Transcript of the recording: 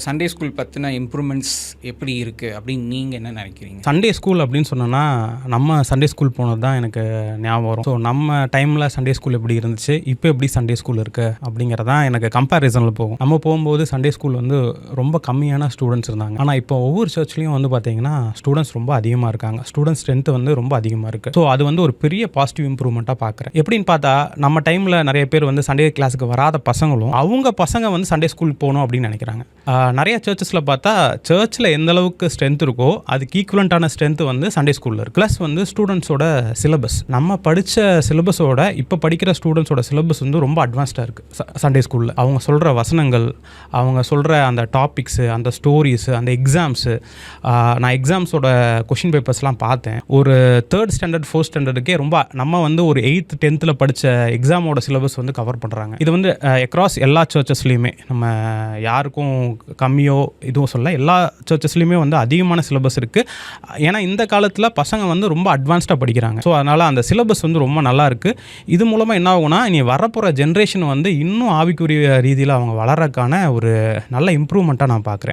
Sunday school பற்றின improvements எப்படி இருக்குது அப்படின்னு நீங்கள் என்ன நினைக்கிறீங்க? சண்டே ஸ்கூல் அப்படின்னு சொன்னோன்னா நம்ம சண்டே ஸ்கூல் போனது தான் எனக்கு ஞாபகம் வரும். ஸோ நம்ம டைமில் சண்டே ஸ்கூல் எப்படி இருந்துச்சு, இப்போ எப்படி சண்டே ஸ்கூல் இருக்குது அப்படிங்கிறதான் எனக்கு கம்பேரிசனில் போகும். நம்ம போகும்போது சண்டே ஸ்கூல் வந்து ரொம்ப கம்மியான ஸ்டூடெண்ட்ஸ் இருந்தாங்க. ஆனால் இப்போ ஒவ்வொரு சர்ச்லேயும் வந்து பார்த்தீங்கன்னா ஸ்டூடெண்ட்ஸ் ரொம்ப அதிகமாக இருக்காங்க. ஸ்டூடெண்ட்ஸ் ஸ்ட்ரென்த் வந்து ரொம்ப அதிகமாக இருக்குது. ஸோ அது வந்து ஒரு பெரிய பாசிட்டிவ் இம்ப்ரூவ்மெண்ட்டாக பார்க்குறேன். எப்படின்னு பார்த்தா நம்ம டைமில் நிறைய பேர் வந்து சண்டே கிளாஸுக்கு வராத பசங்களும் அவங்க பசங்க வந்து சண்டே ஸ்கூல் போகணும் அப்படின்னு நினைக்கிறாங்க. நிறைய சர்ச்சஸில் பார்த்தா சர்ச்சில் எந்த அளவுக்கு ஸ்ட்ரென்த் இருக்கோ அதுக்கு ஈக்குவலண்ட்டான ஸ்ட்ரென்த் வந்து சண்டே ஸ்கூலில் இருக்குது. ப்ளஸ் வந்து ஸ்டூடெண்ட்ஸோட சிலபஸ், நம்ம படித்த சிலபஸோட இப்போ படிக்கிற ஸ்டூடெண்ட்ஸோட சிலபஸ் வந்து ரொம்ப அட்வான்ஸ்டாக இருக்குது சண்டே ஸ்கூலில். அவங்க சொல்கிற வசனங்கள், அவங்க சொல்கிற அந்த டாபிக்ஸு, அந்த ஸ்டோரிஸு, அந்த எக்ஸாம்ஸு. நான் எக்ஸாம்ஸோட கொஷின் பேப்பர்ஸ்லாம் பார்த்தேன். ஒரு 3rd ஸ்டாண்டர்ட் 4th ஸ்டாண்டர்டுக்கே ரொம்ப நம்ம வந்து ஒரு 8th 10th படித்த எக்ஸாமோட சிலபஸ் வந்து கவர் பண்ணுறாங்க. இது வந்து அக்ராஸ் எல்லா சர்ச்சஸ்லையுமே, நம்ம யாருக்கும் கம்மியோ இதுவும் சொல்ல, எல்லா சர்ச்சஸ்லையுமே வந்து அதிகமான சிலபஸ் இருக்குது. ஏன்னா இந்த காலத்தில் பசங்க வந்து ரொம்ப அட்வான்ஸ்டாக படிக்கிறாங்க. ஸோ அதனால் அந்த சிலபஸ் வந்து ரொம்ப நல்லா இருக்குது. இது மூலமாக என்ன ஆகும்னா இனி வரப்போகிற ஜென்ரேஷன் வந்து இன்னும் ஆவிக்குரிய ரீதியில் அவங்க வளர்றதுக்கான ஒரு நல்ல இம்ப்ரூவ்மெண்ட்டாக நான் பார்க்குறேன்.